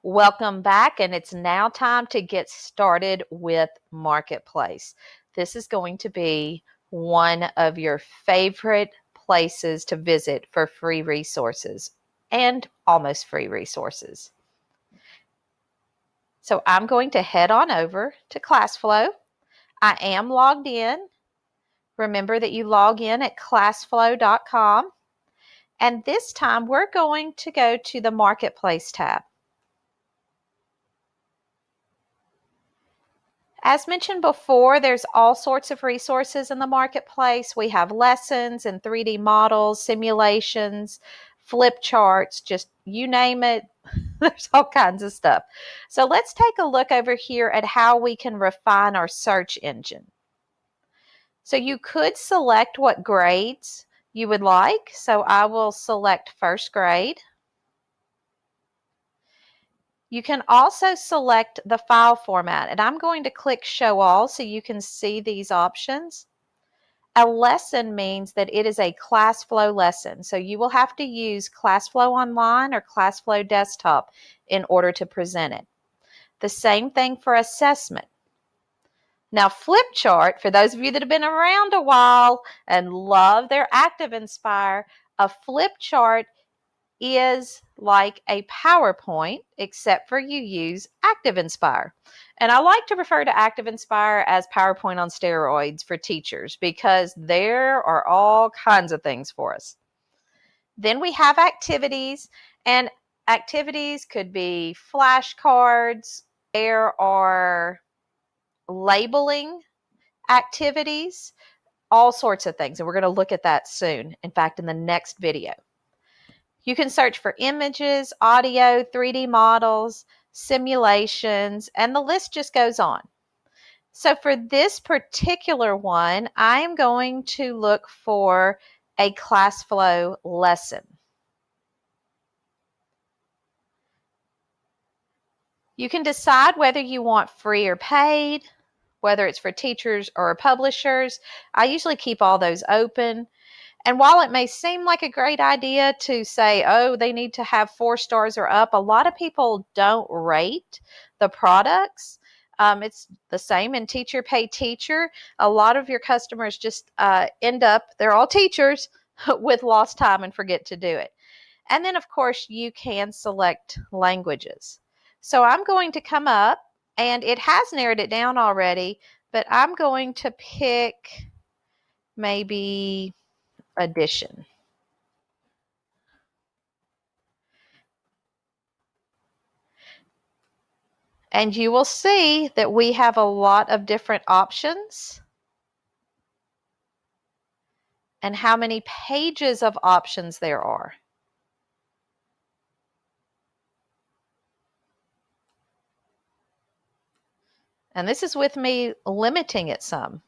Welcome back, and it's now time to get started with Marketplace. This is going to be one of your favorite places to visit for free resources and almost free resources. So I'm going to head on over to ClassFlow. I am logged in. Remember that you log in at classflow.com. And this time we're going to go to the Marketplace tab. As mentioned before, there's all sorts of resources in the Marketplace. We have lessons and 3D models, simulations, flip charts, just you name it. There's all kinds of stuff. So let's take a look over here at how we can refine our search engine. So you could select what grades you would like. So I will select first grade. You can also select the file format, and I'm going to click Show All so you can see these options. A lesson means that it is a ClassFlow lesson, so you will have to use ClassFlow Online or ClassFlow Desktop in order to present it. The same thing for assessment. Now, flip chart, for those of you that have been around a while and love their ActiveInspire, a flip chart is like a PowerPoint, except for you use ActiveInspire. And I like to refer to ActiveInspire as PowerPoint on steroids for teachers because there are all kinds of things for us. Then we have activities, and activities could be flashcards. There are labeling activities, all sorts of things. And we're going to look at that soon. In fact, in the next video. You can search for images, audio, 3D models, simulations, and the list just goes on. So for this particular one, I am going to look for a ClassFlow lesson. You can decide whether you want free or paid, whether it's for teachers or publishers. I usually keep all those open. And while it may seem like a great idea to say, oh, they need to have 4 stars or up, a lot of people don't rate the products. It's the same in Teacher Pay Teacher. A lot of your customers just end up, they're all teachers, with lost time and forget to do it. And then, of course, you can select languages. So I'm going to come up, and it has narrowed it down already, but I'm going to pick maybe addition. And you will see that we have a lot of different options and how many pages of options there are. And this is with me limiting it some.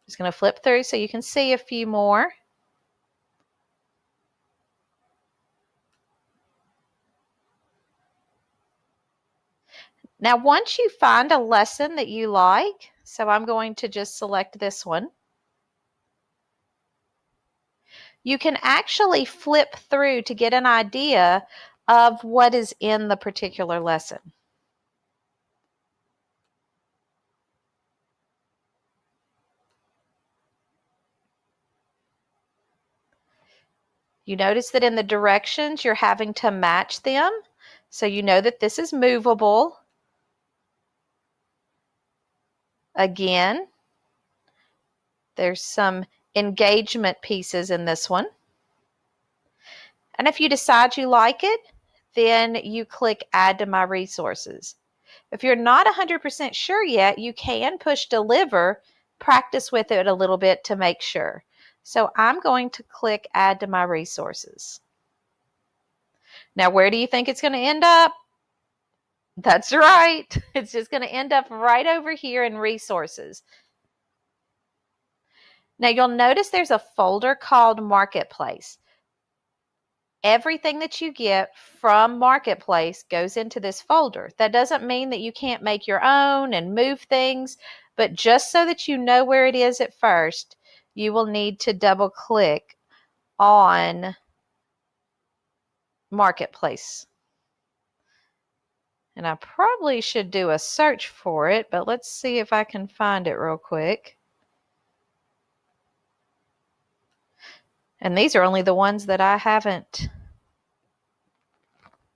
Just going to flip through so you can see a few more. Now, once you find a lesson that you like, so I'm going to just select this one, you can actually flip through to get an idea of what is in the particular lesson. You notice that in the directions, you're having to match them. So you know that this is movable. Again, there's some engagement pieces in this one. And if you decide you like it, then you click Add to My Resources. If you're not 100% sure yet, you can push Deliver, practice with it a little bit to make sure. So I'm going to click Add to My Resources. Now, where do you think it's going to end up? That's right. It's just going to end up right over here in Resources. Now, you'll notice there's a folder called Marketplace. Everything that you get from Marketplace goes into this folder. That doesn't mean that you can't make your own and move things, but just so that you know where it is at first, you will need to double click on Marketplace. And I probably should do a search for it, but let's see if I can find it real quick. And these are only the ones that I haven't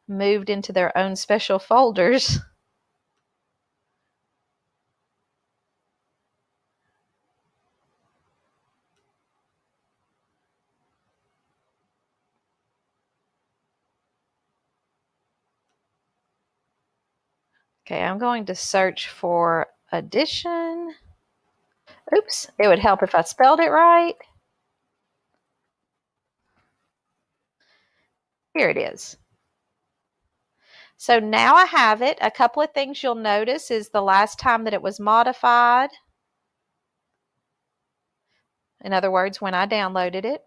moved into their own special folders. Okay, I'm going to search for addition. Oops, it would help if I spelled it right. Here it is. So now I have it. A couple of things you'll notice is the last time that it was modified. In other words, when I downloaded it,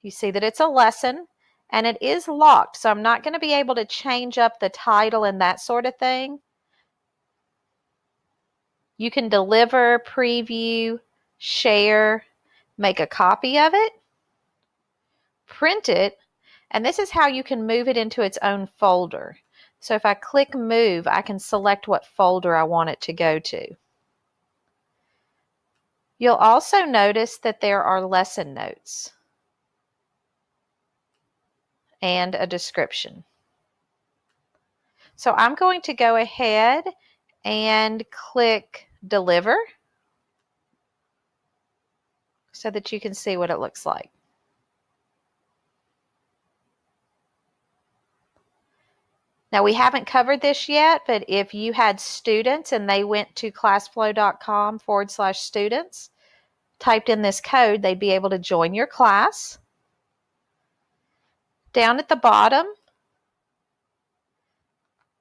you see that it's a lesson and it is locked. So I'm not going to be able to change up the title and that sort of thing. You can deliver, preview, share, make a copy of it, print it, and this is how you can move it into its own folder. So if I click move, I can select what folder I want it to go to. You'll also notice that there are lesson notes and a description. So I'm going to go ahead and click deliver so that you can see what it looks like. Now we haven't covered this yet, but if you had students and they went to classflow.com/students, typed in this code, they'd be able to join your class. Down at the bottom,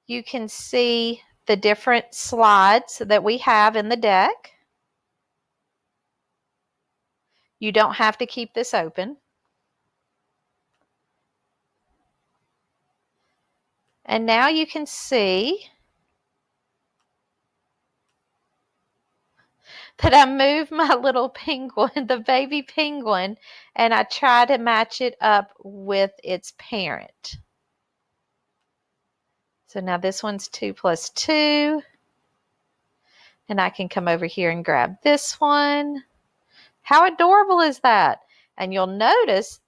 you can see the different slides that we have in the deck. You don't have to keep this open. And now you can see that I moved my little penguin, the baby penguin, and I try to match it up with its parent. So now this one's 2 + 2. And I can come over here and grab this one. How adorable is that? And you'll notice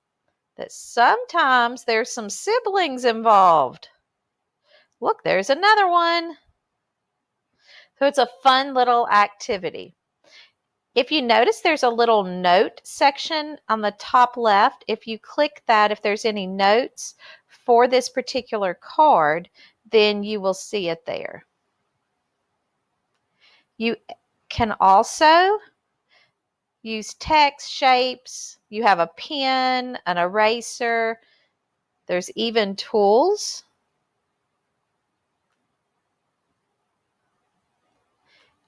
that sometimes there's some siblings involved. Look, there's another one. So it's a fun little activity. If you notice, there's a little note section on the top left. If you click that, if there's any notes for this particular card, then you will see it there. You can also use text, shapes. You have a pen, an eraser. There's even tools.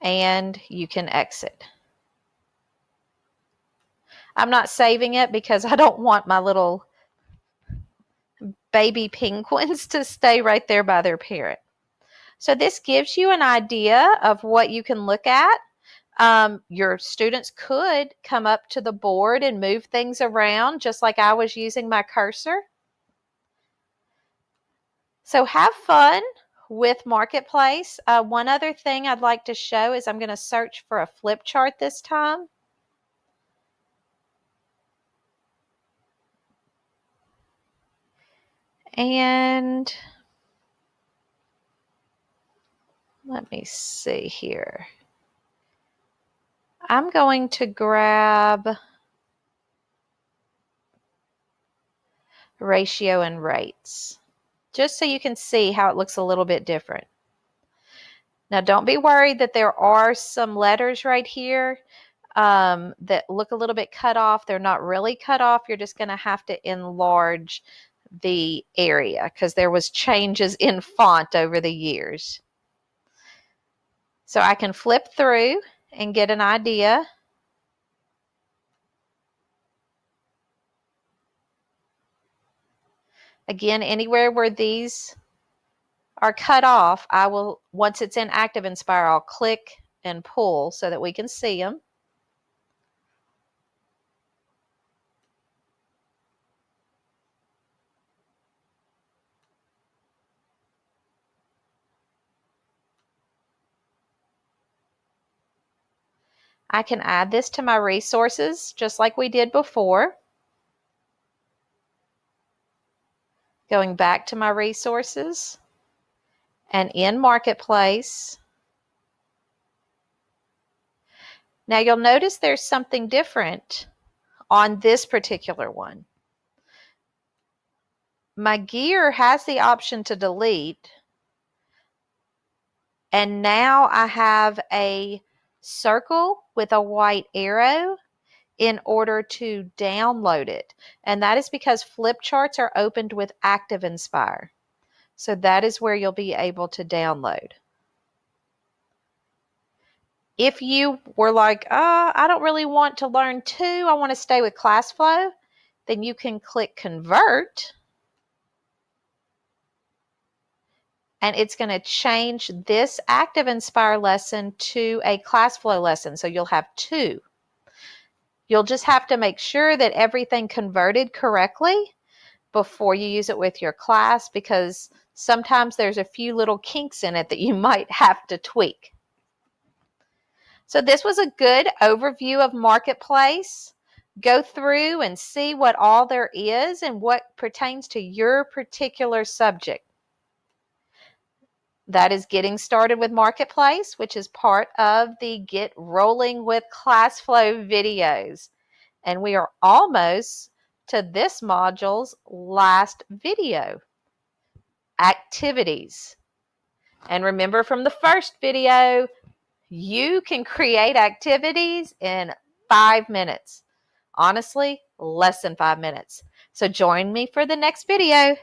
And you can exit. I'm not saving it because I don't want my little baby penguins to stay right there by their parent. So this gives you an idea of what you can look at. Your students could come up to the board and move things around just like I was using my cursor. So have fun with Marketplace. One other thing I'd like to show is I'm going to search for a flip chart this time. And let me see here. I'm going to grab ratio and rates, just so you can see how it looks a little bit different. Now, don't be worried that there are some letters right here that look a little bit cut off. They're not really cut off. You're just going to have to enlarge the area because there was changes in font over the years. So I can flip through and get an idea. Again, anywhere where these are cut off, I will, once it's in Active Inspire, I'll click and pull so that we can see them. I can add this to my resources just like we did before. Going back to my resources and in Marketplace. Now you'll notice there's something different on this particular one. My gear has the option to delete, and now I have a circle with a white arrow in order to download it. And that is because flip charts are opened with Active Inspire. So that is where you'll be able to download. If you were like, I don't really want to learn 2, I want to stay with ClassFlow, then you can click Convert. And it's going to change this Active Inspire lesson to a ClassFlow lesson. So you'll have 2. You'll just have to make sure that everything converted correctly before you use it with your class, because sometimes there's a few little kinks in it that you might have to tweak. So this was a good overview of Marketplace. Go through and see what all there is and what pertains to your particular subject. That is getting started with Marketplace, which is part of the Get Rolling with ClassFlow videos. And we are almost to this module's last video, activities. And remember from the first video, you can create activities in 5 minutes. Honestly, less than 5 minutes. So join me for the next video.